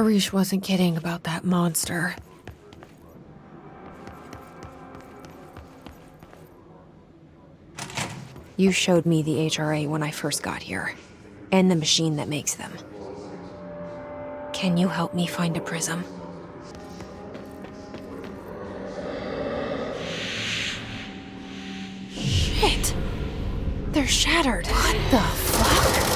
Arish wasn't kidding about that monster. You showed me the HRA when I first got here, and the machine that makes them. Can you help me find a prism? Shit! They're shattered. What the fuck?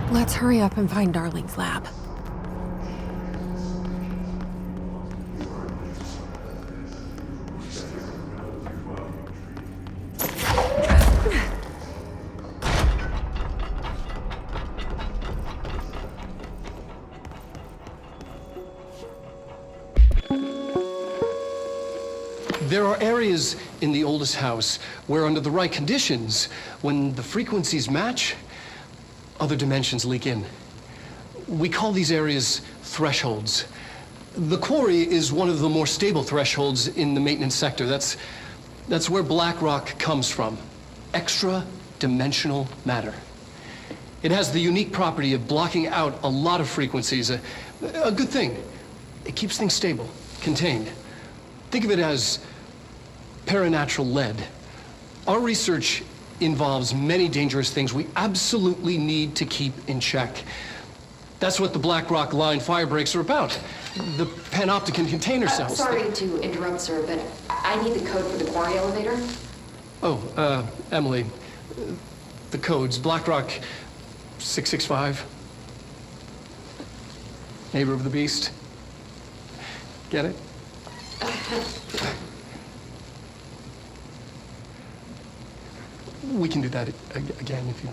Let's hurry up and find Darling's lab. There are areas in the oldest house where, under the right conditions, when the frequencies match, other dimensions leak in. We call these areas thresholds. The quarry is one of the more stable thresholds in the maintenance sector. That's where black rock comes from. Extra-dimensional matter. It has the unique property of blocking out a lot of frequencies. A good thing. It keeps things stable, contained. Think of it as paranatural lead. Our research involves many dangerous things we absolutely need to keep in check. That's what the Black Rock line fire breaks are about. The panopticon container cells. Sorry to interrupt, sir, but I need the code for the quarry elevator. Oh, Emily, the codes, Black Rock 665. Neighbor of the beast. Get it? We can do that again if you...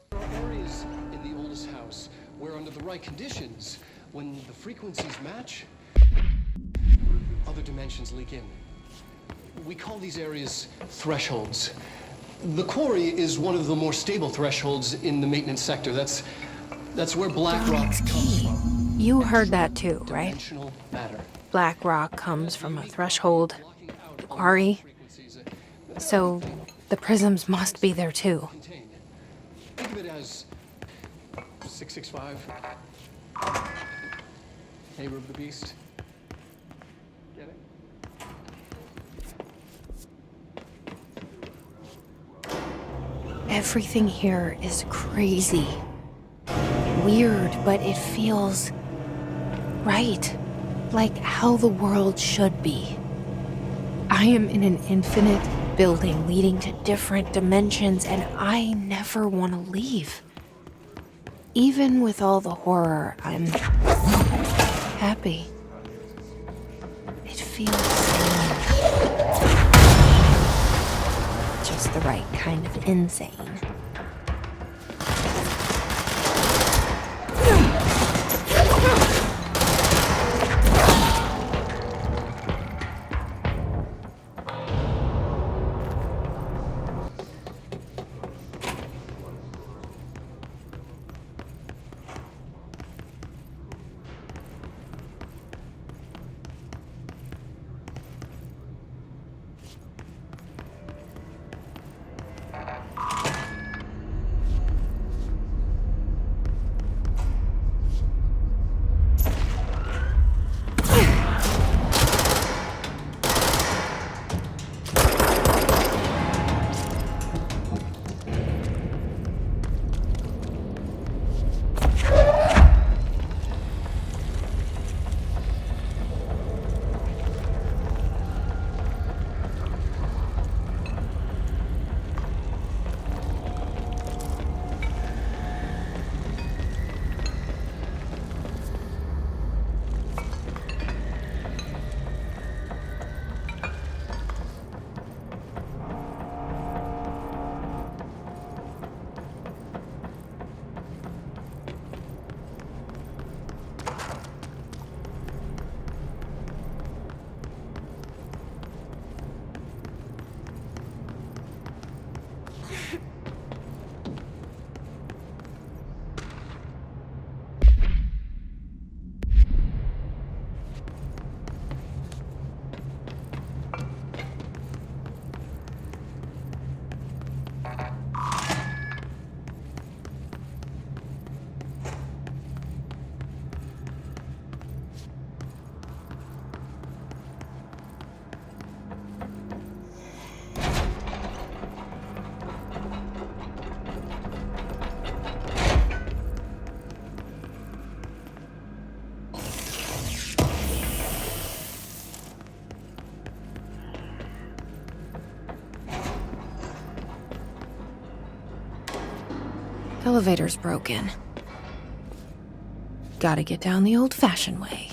There are areas in the oldest house where, under the right conditions, when the frequencies match, other dimensions leak in. We call these areas thresholds. The quarry is one of the more stable thresholds in the maintenance sector. That's where black rock comes from. You heard that too, right? Dimensional matter. Black rock comes from a threshold, the quarry. So the prisms must be there too. Think of it as 665. Neighbor of the beast. Get it? Everything here is crazy. Weird, but it feels right. Like how the world should be. I am in an infinite building leading to different dimensions, and I never want to leave. Even with all the horror, I'm happy. It feels just the right kind of insane. Elevator's broken. Gotta get down the old-fashioned way.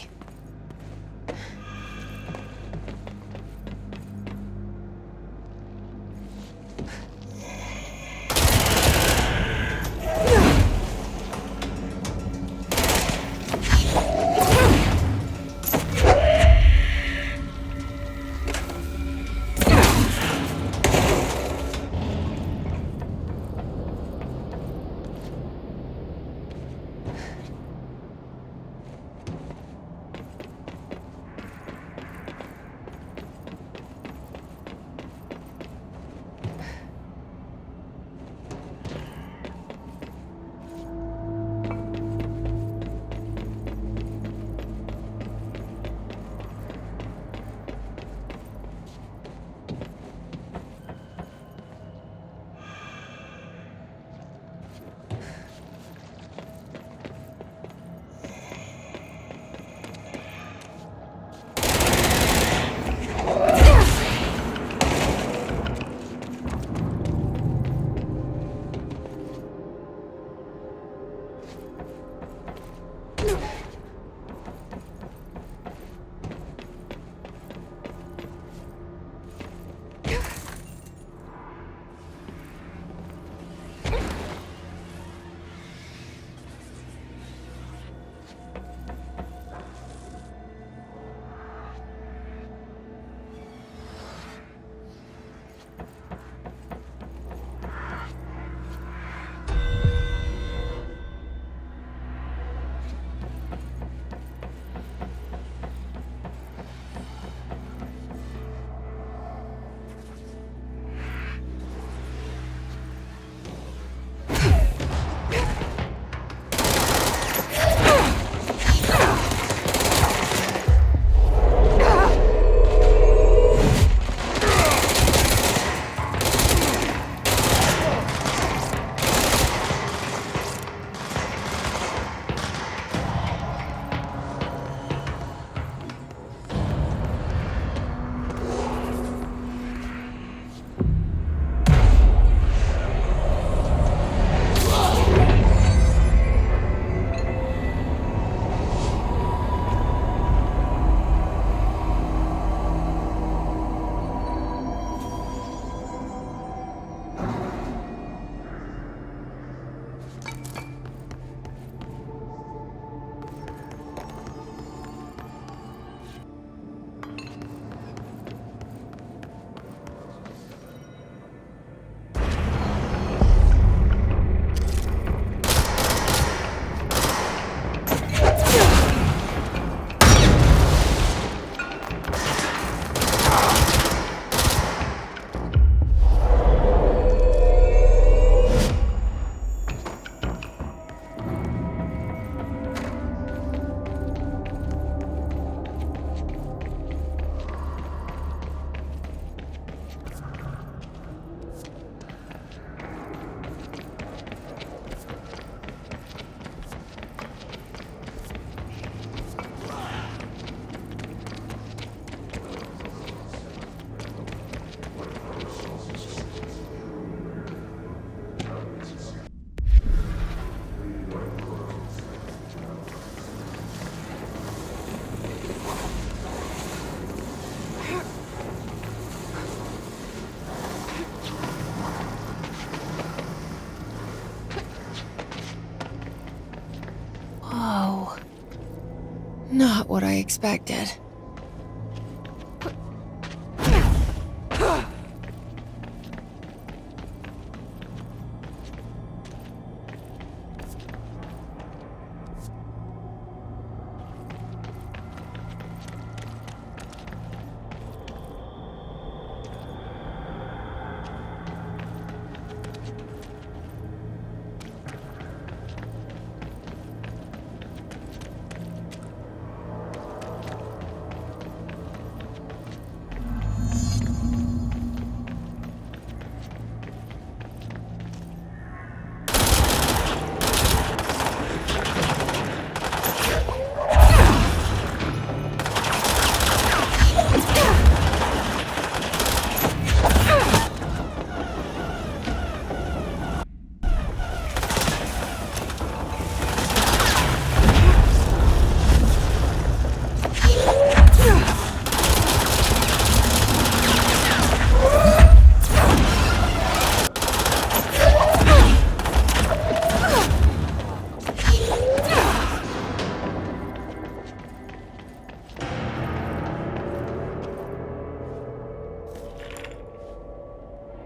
Not what I expected.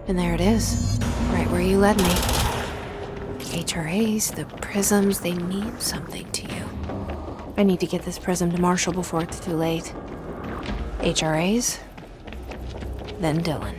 And there it is, right where you led me. HRAs, the prisms, they mean something to you. I need to get this prism to Marshall before it's too late. HRAs, then Dylan.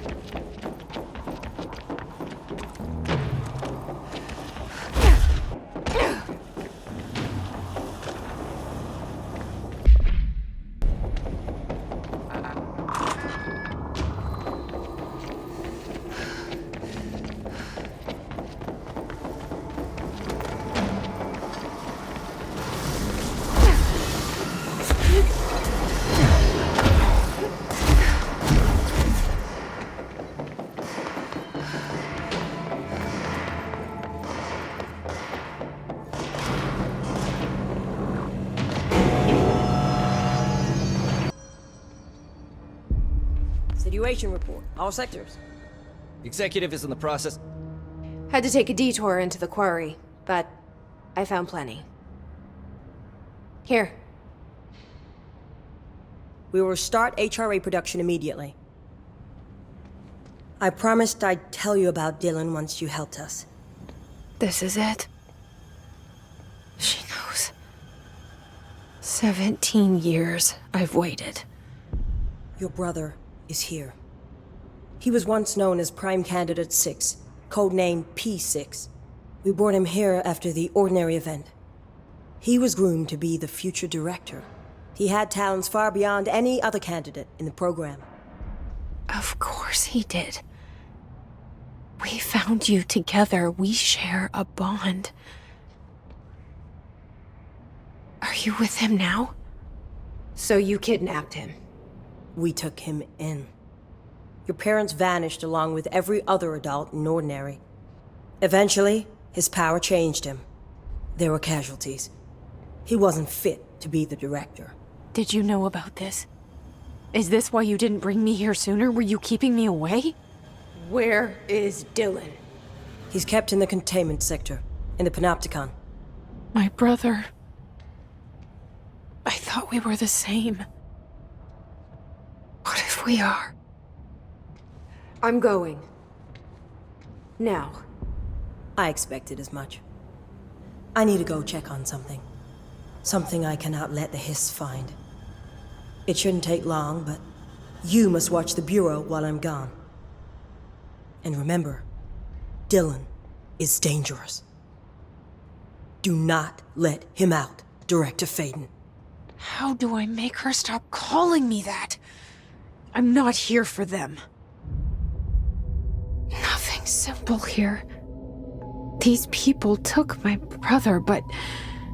Situation report. All sectors. Executive is in the process. Had to take a detour into the quarry, but I found plenty. Here. We will start HRA production immediately. I promised I'd tell you about Dylan once you helped us. This is it. She knows. 17 years I've waited. Your brother is here. He was once known as Prime Candidate 6, codenamed P6. We brought him here after the ordinary event. He was groomed to be the future director. He had talents far beyond any other candidate in the program. Of course he did. We found you together. We share a bond. Are you with him now? So you kidnapped him? We took him in. Your parents vanished along with every other adult in Ordinary. Eventually, his power changed him. There were casualties. He wasn't fit to be the director. Did you know about this? Is this why you didn't bring me here sooner? Were you keeping me away? Where is Dylan? He's kept in the containment sector, in the Panopticon. My brother. I thought we were the same. What if we are? I'm going. Now. I expected as much. I need to go check on something. Something I cannot let the Hiss find. It shouldn't take long, but you must watch the Bureau while I'm gone. And remember, Dylan is dangerous. Do not let him out, Director Faden. How do I make her stop calling me that? I'm not here for them. Nothing simple here. These people took my brother, but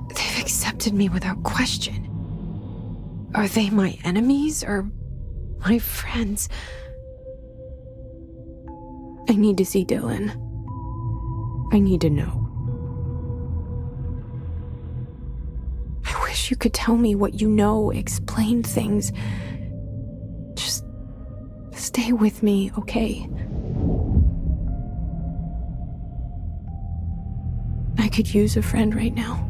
they've accepted me without question. Are they my enemies or my friends? I need to see Dylan. I need to know. I wish you could tell me what you know, explain things. Just stay with me, okay? I could use a friend right now.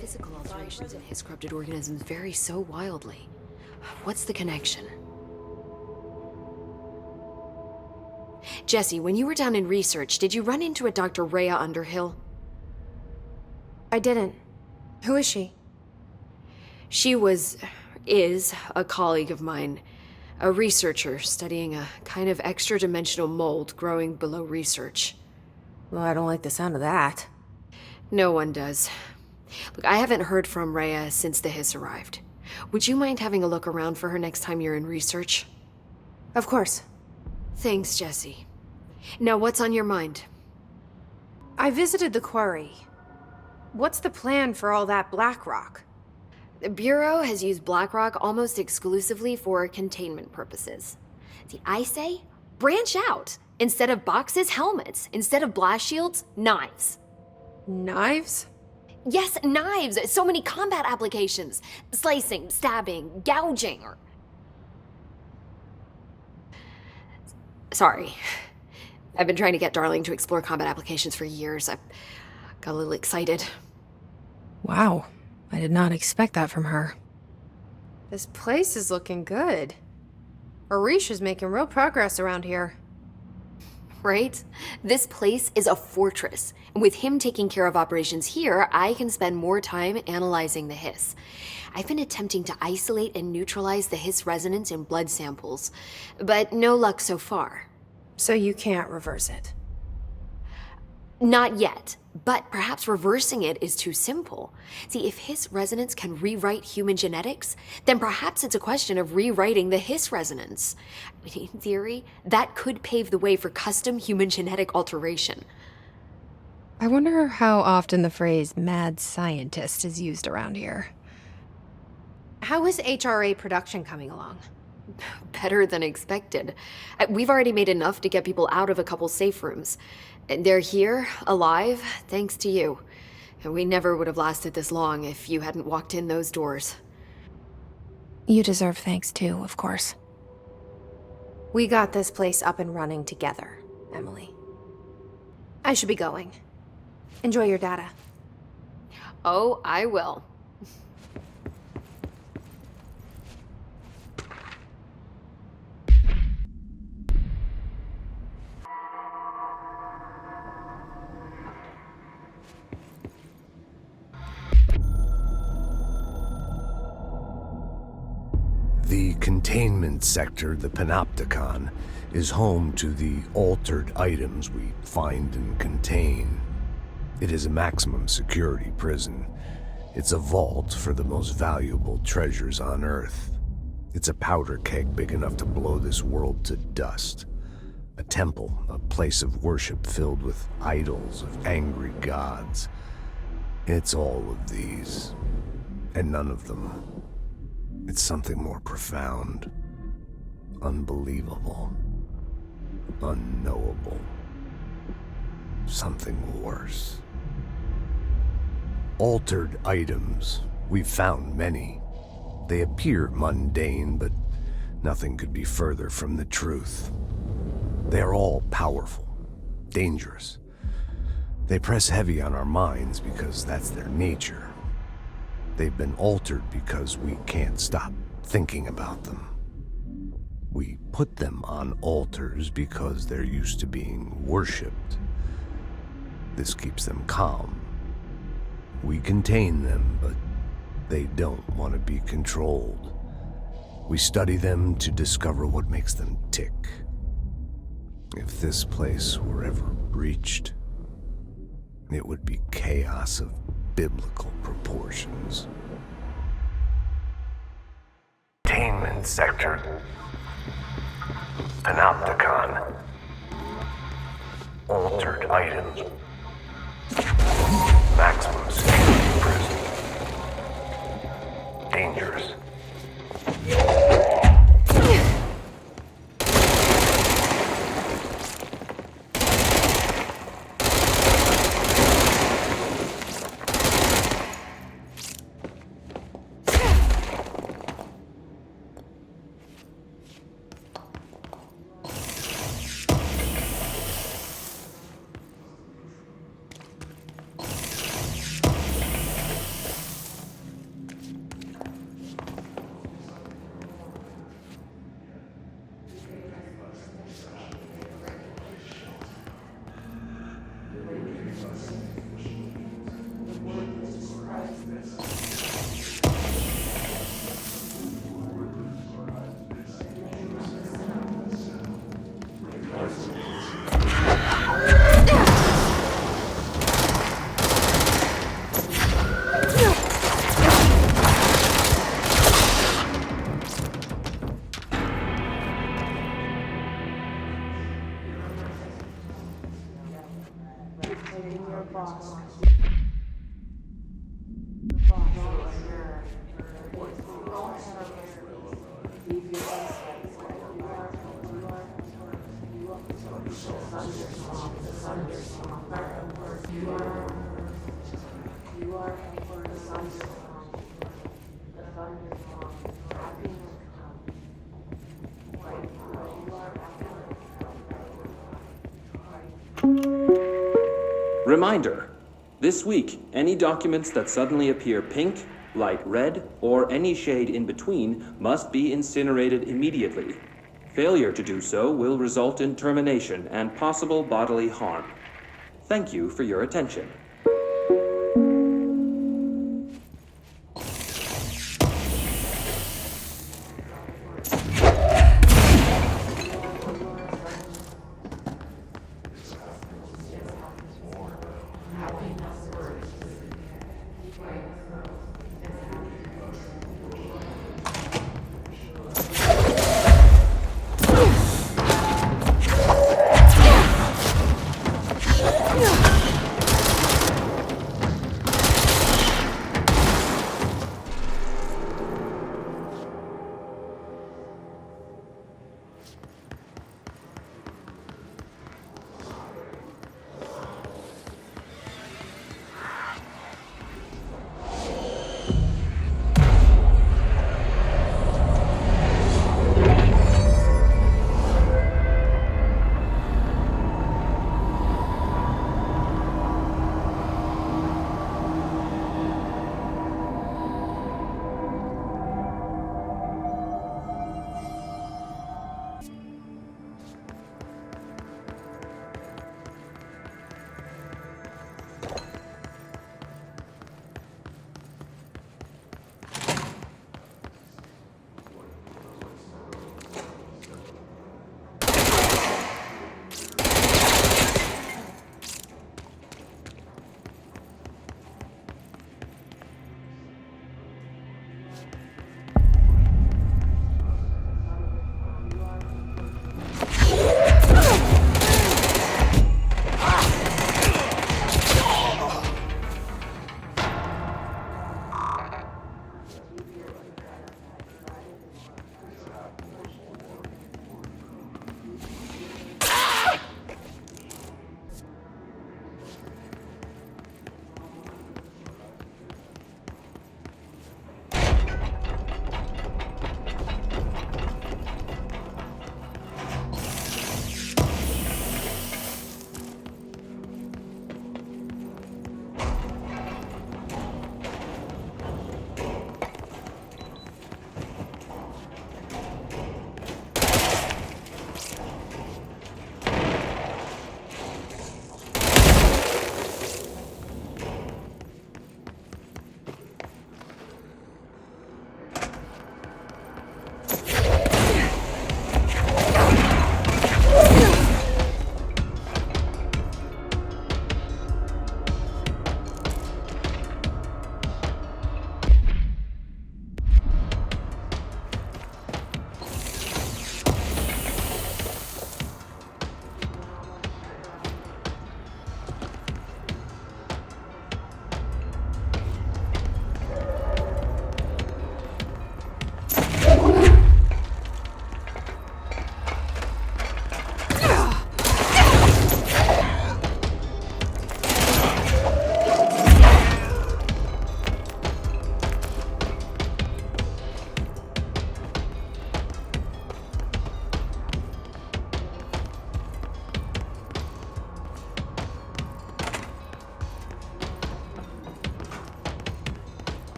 Physical alterations in his corrupted organisms vary so wildly. What's the connection? Jesse, when you were down in research, did you run into a Dr. Rhea Underhill? I didn't. Who is she? She is a colleague of mine, a researcher studying a kind of extra-dimensional mold growing below research. Well, I don't like the sound of that. No one does. Look, I haven't heard from Rhea since the Hiss arrived. Would you mind having a look around for her next time you're in research? Of course. Thanks, Jesse. Now, what's on your mind? I visited the quarry. What's the plan for all that black rock? The Bureau has used Blackrock almost exclusively for containment purposes. See, I say, branch out. Instead of boxes, helmets. Instead of blast shields, knives. Knives? Yes, knives! So many combat applications. Slicing, stabbing, gouging, or... Sorry. I've been trying to get Darling to explore combat applications for years. I got a little excited. Wow. I did not expect that from her. This place is looking good. Orisha's making real progress around here. Right? This place is a fortress. And with him taking care of operations here, I can spend more time analyzing the hiss. I've been attempting to isolate and neutralize the hiss resonance in blood samples, but no luck so far. So you can't reverse it. Not yet, but perhaps reversing it is too simple. See, if hiss resonance can rewrite human genetics, then perhaps it's a question of rewriting the hiss resonance. I mean, in theory, that could pave the way for custom human genetic alteration. I wonder how often the phrase mad scientist is used around here. How is HRA production coming along? Better than expected. We've already made enough to get people out of a couple safe rooms. They're here, alive, thanks to you. And we never would have lasted this long if you hadn't walked in those doors. You deserve thanks too, of course. We got this place up and running together, Emily. I should be going. Enjoy your data. Oh, I will. The containment sector, the Panopticon, is home to the altered items we find and contain. It is a maximum security prison. It's a vault for the most valuable treasures on Earth. It's a powder keg big enough to blow this world to dust. A temple, a place of worship filled with idols of angry gods. It's all of these, and none of them. It's something more profound, unbelievable, unknowable, something worse. Altered items. We've found many. They appear mundane, but nothing could be further from the truth. They are all powerful, dangerous. They press heavy on our minds because that's their nature. They've been altered because we can't stop thinking about them. We put them on altars because they're used to being worshipped. This keeps them calm. We contain them, but they don't want to be controlled. We study them to discover what makes them tick. If this place were ever breached, it would be chaos of biblical proportions. Containment sector. Panopticon. Altered items. Maximum security prison. Dangerous. Reminder, this week, any documents that suddenly appear pink, light red, or any shade in between must be incinerated immediately. Failure to do so will result in termination and possible bodily harm. Thank you for your attention.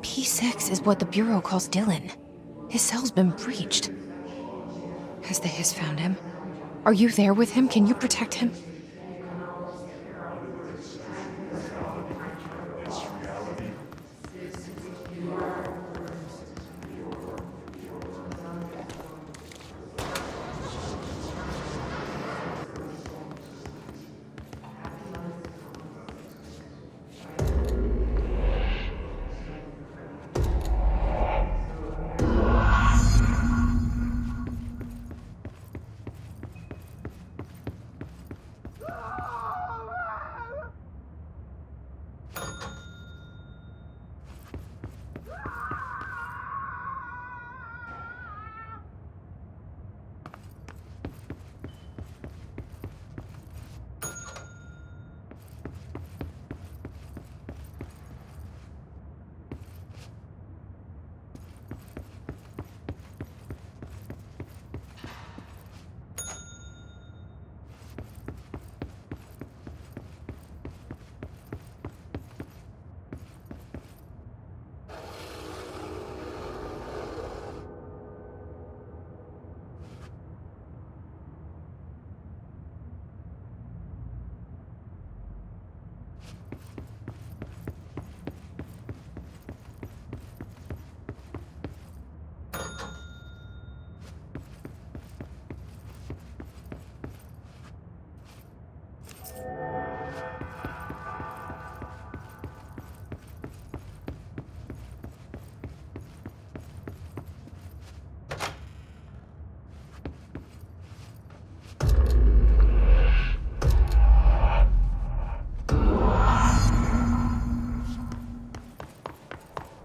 P6 is what the Bureau calls Dylan. His cell's been breached. Has the Hiss found him? Are you there with him? Can you protect him?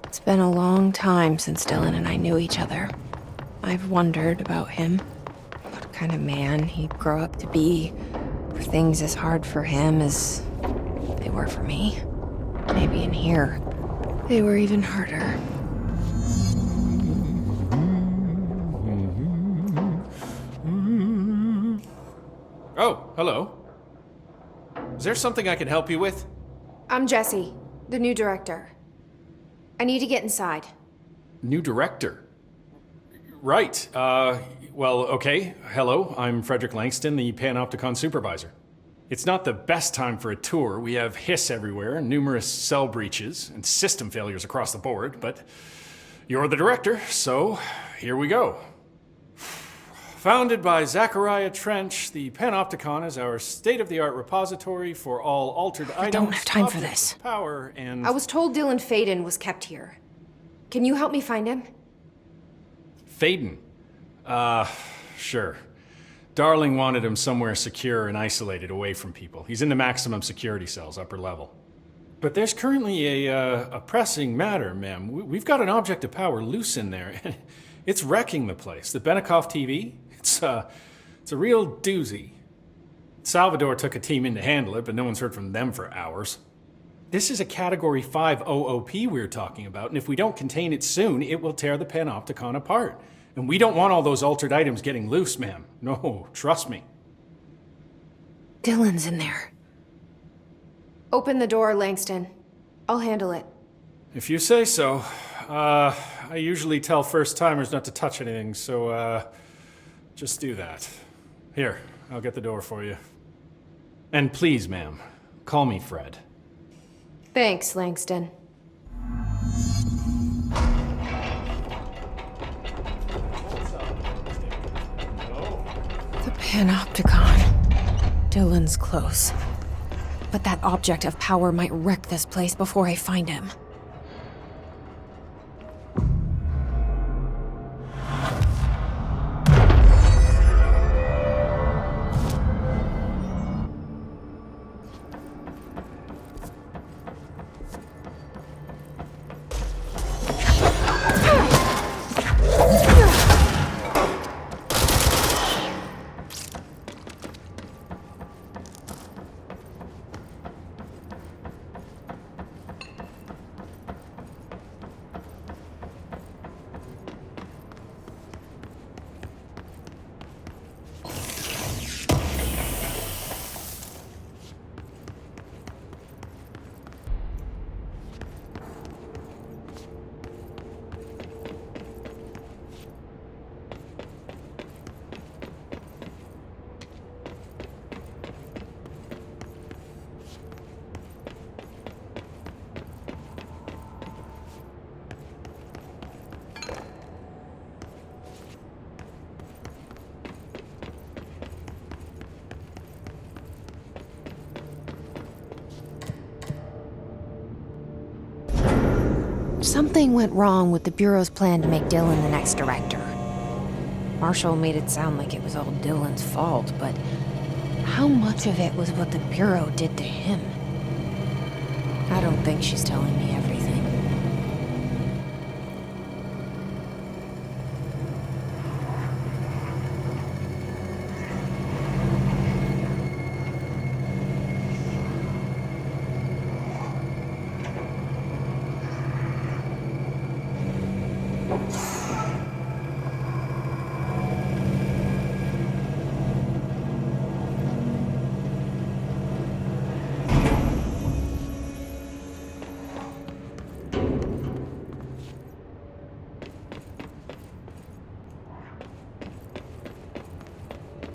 It's been a long time since Dylan and I knew each other. I've wondered about him. What kind of man he'd grow up to be. Were things as hard for him as they were for me? Maybe in here, they were even harder. Oh, hello. Is there something I can help you with? I'm Jessie, the new director. I need to get inside. New director? Right. Well, okay. Hello, I'm Frederick Langston, the Panopticon supervisor. It's not the best time for a tour. We have hiss everywhere, numerous cell breaches, and system failures across the board, but you're the director, so here we go. Founded by Zachariah Trench, the Panopticon is our state-of-the-art repository for all altered items. I don't have time for objects this. of Power and I was told Dylan Faden was kept here. Can you help me find him? Faden. Sure. Darling wanted him somewhere secure and isolated away from people. He's in the maximum security cells, upper level. But there's currently a pressing matter, ma'am. We've got an object of power loose in there. It's wrecking the place. The Benikoff TV, it's a real doozy. Salvador took a team in to handle it, but no one's heard from them for hours. This is a Category 5 OOP we're talking about, and if we don't contain it soon, it will tear the Panopticon apart. And we don't want all those altered items getting loose, ma'am. No, trust me. Dylan's in there. Open the door, Langston. I'll handle it. If you say so. I usually tell first-timers not to touch anything, so, just do that. Here, I'll get the door for you. And please, ma'am, call me Fred. Thanks, Langston. The Panopticon. Dylan's close. But that object of power might wreck this place before I find him. Something went wrong with the Bureau's plan to make Dylan the next director. Marshall made it sound like it was all Dylan's fault, but how much of it was what the Bureau did to him? I don't think she's telling me everything.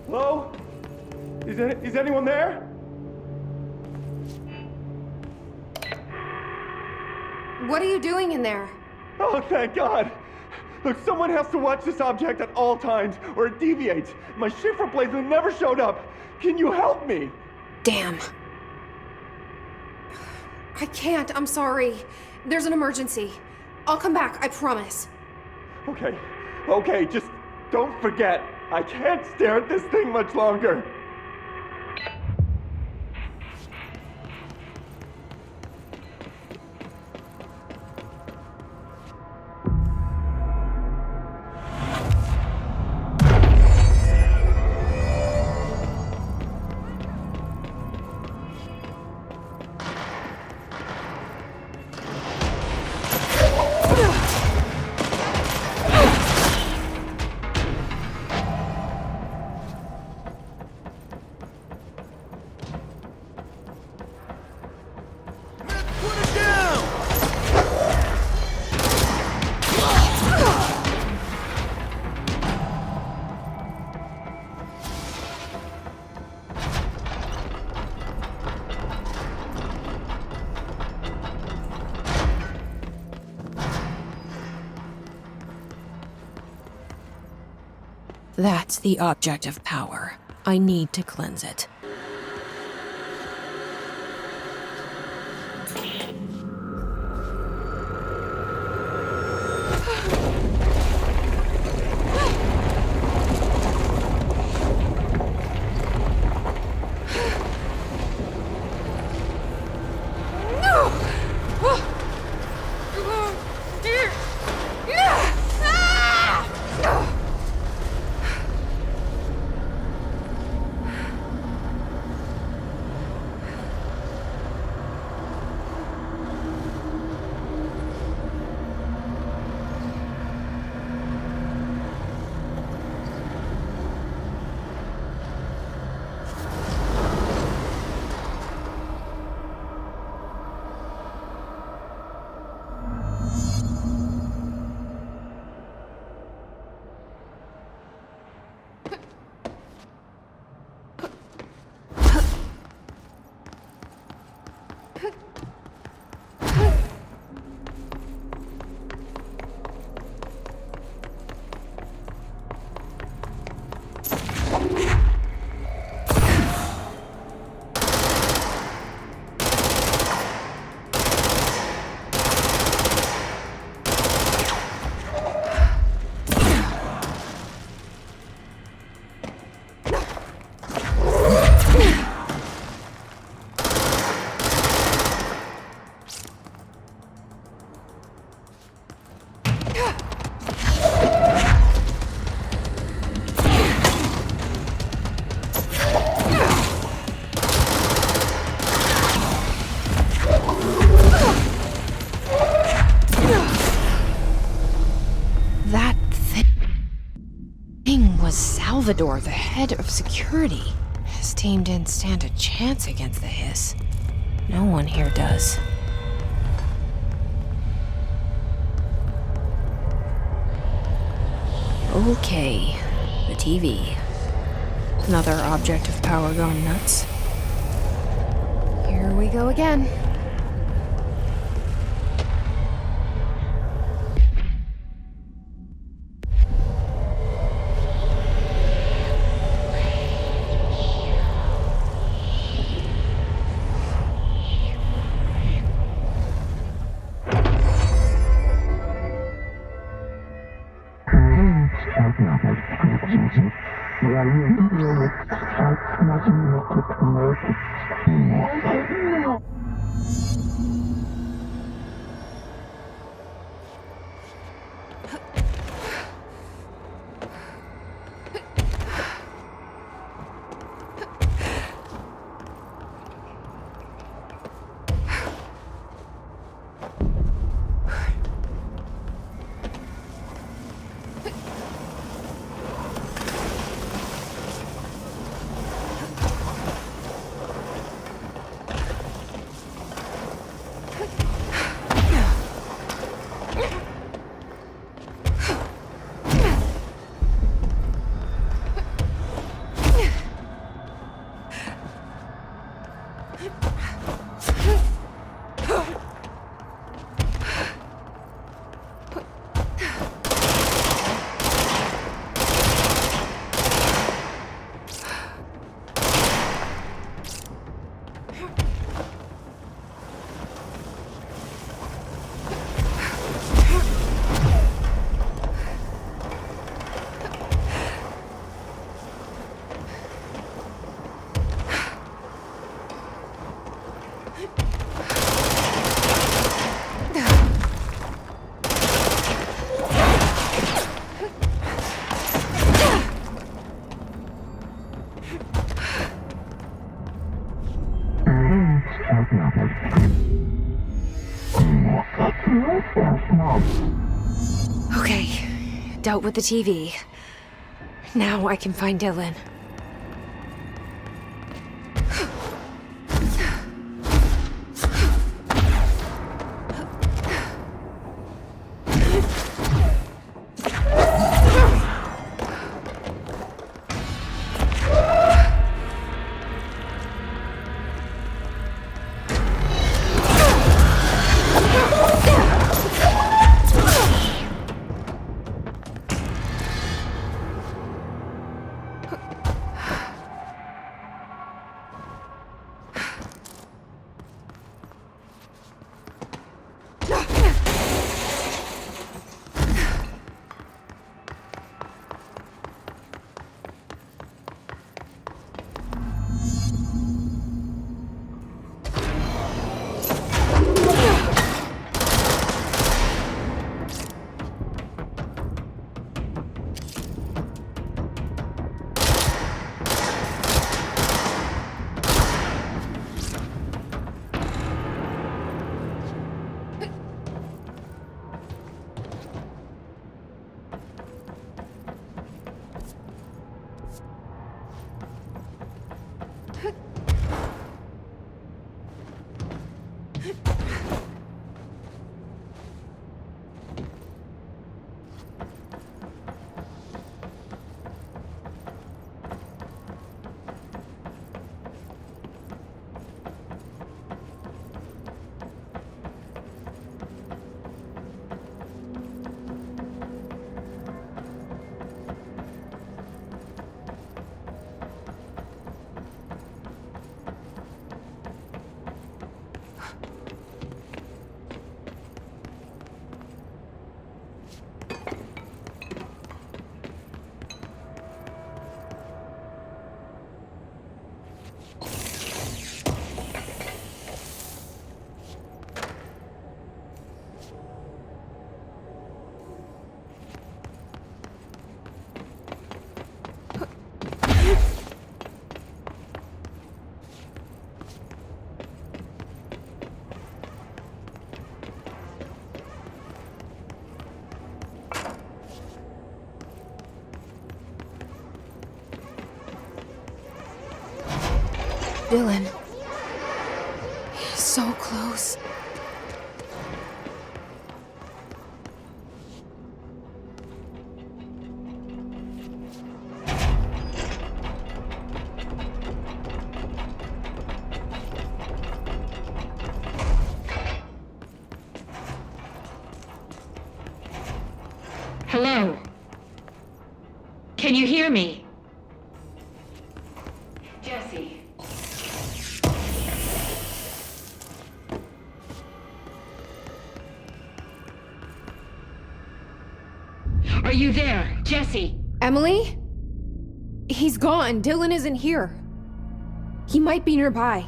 Hello? Is anyone there? What are you doing in there? Oh, thank God! Look, someone has to watch this object at all times, or it deviates. My shift replacement never showed up. Can you help me? Damn. I can't, I'm sorry. There's an emergency. I'll come back, I promise. Okay, just don't forget. I can't stare at this thing much longer. That's the object of power. I need to cleanse it. Salvador, the head of security. His team didn't stand a chance against the Hiss. No one here does. Okay, the TV. Another object of power gone nuts. Here we go again. Dealt with the TV. Now I can find Dylan. Dylan. He's so close. Hello? Can you hear me? Jesse. Are you there, Jesse? Emily? He's gone. Dylan isn't here. He might be nearby.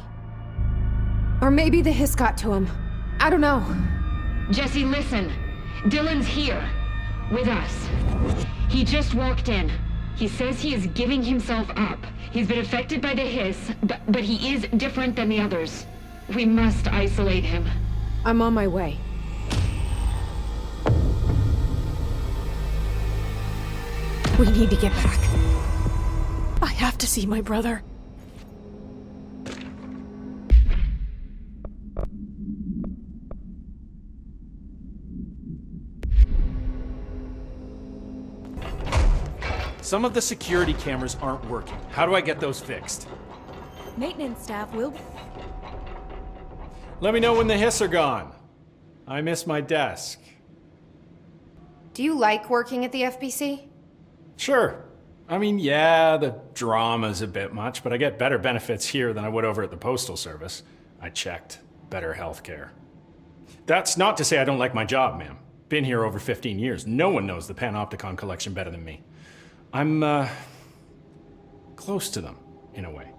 Or maybe the hiss got to him. I don't know. Jesse, listen. Dylan's here. With us. He just walked in. He says he is giving himself up. He's been affected by the hiss, but he is different than the others. We must isolate him. I'm on my way. We need to get back. I have to see my brother. Some of the security cameras aren't working. How do I get those fixed? Maintenance staff will... Let me know when the hiss are gone. I miss my desk. Do you like working at the FBC? Sure. I mean, yeah, the drama's a bit much, but I get better benefits here than I would over at the Postal Service. I checked. Better healthcare. That's not to say I don't like my job, ma'am. Been here over 15 years. No one knows the Panopticon collection better than me. I'm, close to them, in a way.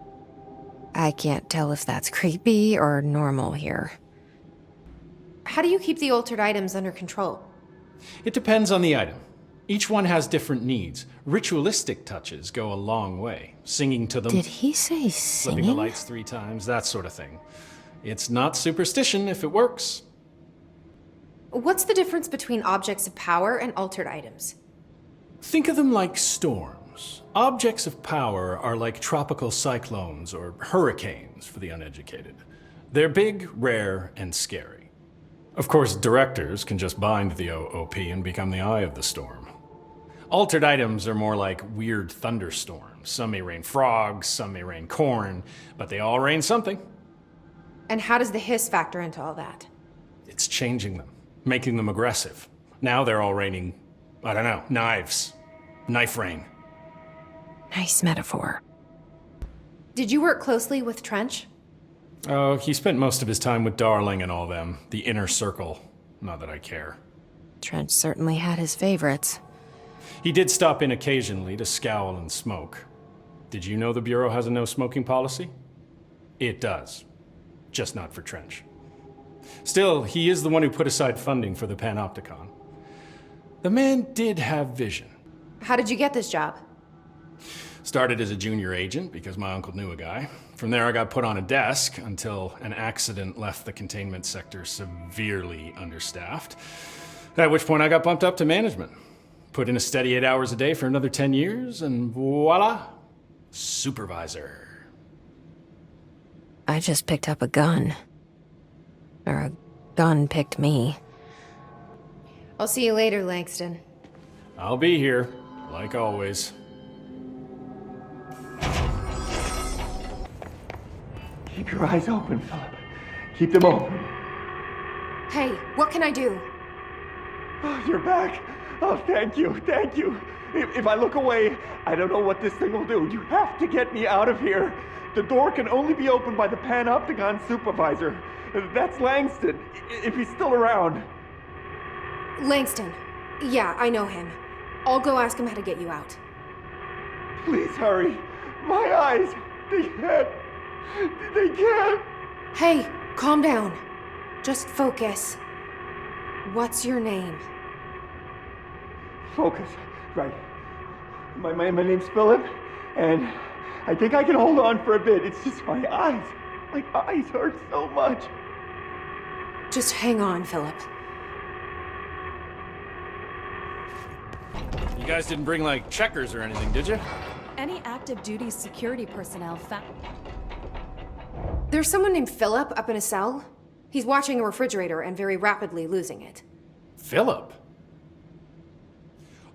I can't tell if that's creepy or normal here. How do you keep the altered items under control? It depends on the item. Each one has different needs. Ritualistic touches go a long way. Singing to them. Did he say flipping the singing? lights 3 times, that sort of thing. It's not superstition if it works. What's the difference between objects of power and altered items? Think of them like storms. Objects of power are like tropical cyclones or hurricanes for the uneducated. They're big, rare, and scary. Of course, directors can just bind the OOP and become the eye of the storm. Altered items are more like weird thunderstorms. Some may rain frogs, some may rain corn, but they all rain something. And how does the hiss factor into all that? It's changing them, making them aggressive. Now they're all raining, I don't know, knives. Knife rain. Nice metaphor. Did you work closely with Trench? Oh, he spent most of his time with Darling and all them. The inner circle. Not that I care. Trench certainly had his favorites. He did stop in occasionally to scowl and smoke. Did you know the Bureau has a no smoking policy? It does. Just not for Trench. Still, he is the one who put aside funding for the Panopticon. The man did have vision. How did you get this job? Started as a junior agent because my uncle knew a guy. From there I got put on a desk until an accident left the containment sector severely understaffed. At which point I got bumped up to management. Put in a steady 8 hours a day for another 10 years and voila, supervisor. I just picked up a gun. Or a gun picked me. I'll see you later, Langston. I'll be here, like always. Keep your eyes open, Philip. Keep them open. Hey, what can I do? Oh, you're back. Oh, thank you, thank you. If I look away, I don't know what this thing will do. You have to get me out of here. The door can only be opened by the Panopticon supervisor. That's Langston, if he's still around. Langston. Yeah, I know him. I'll go ask him how to get you out. Please hurry. My eyes, they can't. They can't. Hey, calm down. Just focus. What's your name? Focus. Right. My name's Philip, and I think I can hold on for a bit. It's just my eyes. My eyes hurt so much. Just hang on, Philip. You guys didn't bring, like, checkers or anything, did you? Any active duty security personnel found. There's someone named Philip up in a cell. He's watching a refrigerator and very rapidly losing it. Philip?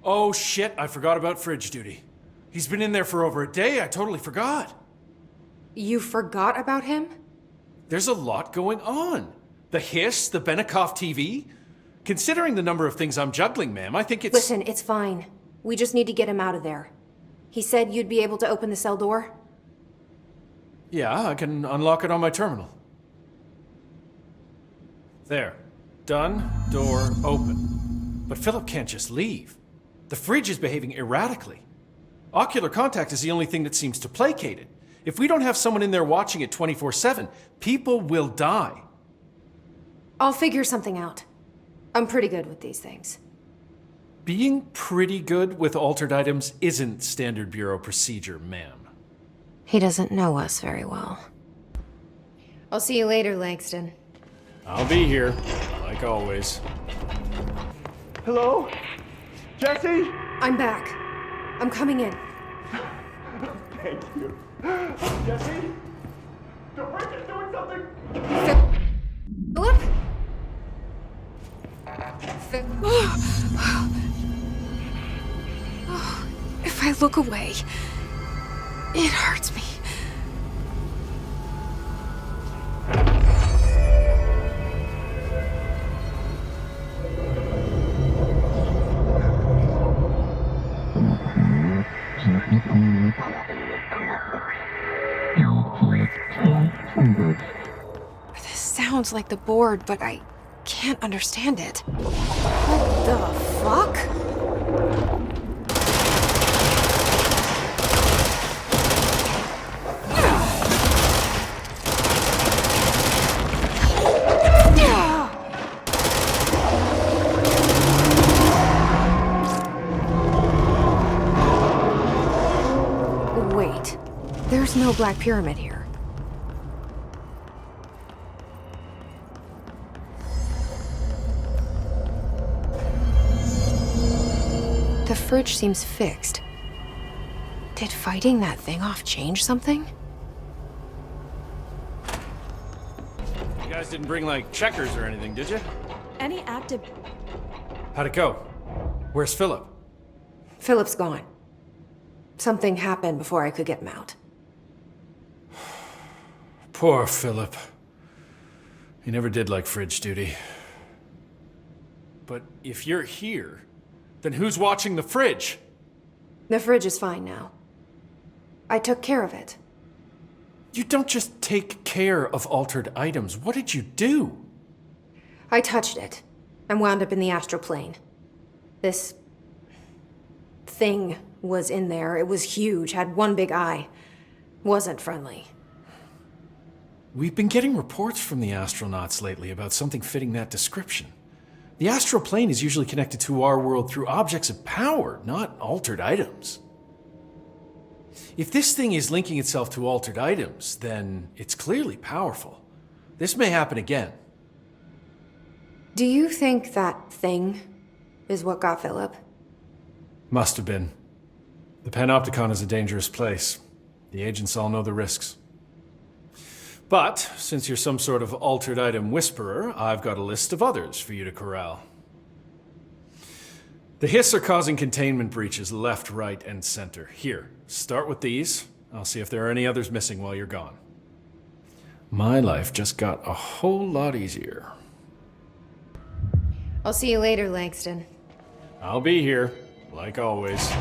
Oh shit, I forgot about fridge duty. He's been in there for over a day, I totally forgot. You forgot about him? There's a lot going on. The hiss, the Benikoff TV. Considering the number of things I'm juggling, ma'am, I think it's... Listen, it's fine. We just need to get him out of there. He said you'd be able to open the cell door? Yeah, I can unlock it on my terminal. There. Done. Door open. But Philip can't just leave. The fridge is behaving erratically. Ocular contact is the only thing that seems to placate it. If we don't have someone in there watching it 24/7, people will die. I'll figure something out. I'm pretty good with these things. Being pretty good with altered items isn't standard Bureau procedure, ma'am. He doesn't know us very well. I'll see you later, Langston. I'll be here, like always. Hello? Jesse? I'm back. I'm coming in. Thank you. Jesse? The fridge is doing something! Philip? If I look away, it hurts me. This sounds like the board, but I can't understand it. What the fuck? Wait, there's no Black Pyramid here. The fridge seems fixed. Did fighting that thing off change something? You guys didn't bring, like, checkers or anything, did you? Any active... How'd it go? Where's Philip? Philip's gone. Something happened before I could get him out. Poor Philip. He never did like fridge duty. But if you're here, then who's watching the fridge? The fridge is fine now. I took care of it. You don't just take care of altered items. What did you do? I touched it and wound up in the astral plane. This thing was in there. It was huge, had one big eye. Wasn't friendly. We've been getting reports from the astronauts lately about something fitting that description. The astral plane is usually connected to our world through objects of power, not altered items. If this thing is linking itself to altered items, then it's clearly powerful. This may happen again. Do you think that thing is what got Philip? Must have been. The Panopticon is a dangerous place. The agents all know the risks. But, since you're some sort of altered item whisperer, I've got a list of others for you to corral. The Hiss are causing containment breaches left, right, and center. Here, start with these. I'll see if there are any others missing while you're gone. My life just got a whole lot easier. I'll see you later, Langston. I'll be here, like always.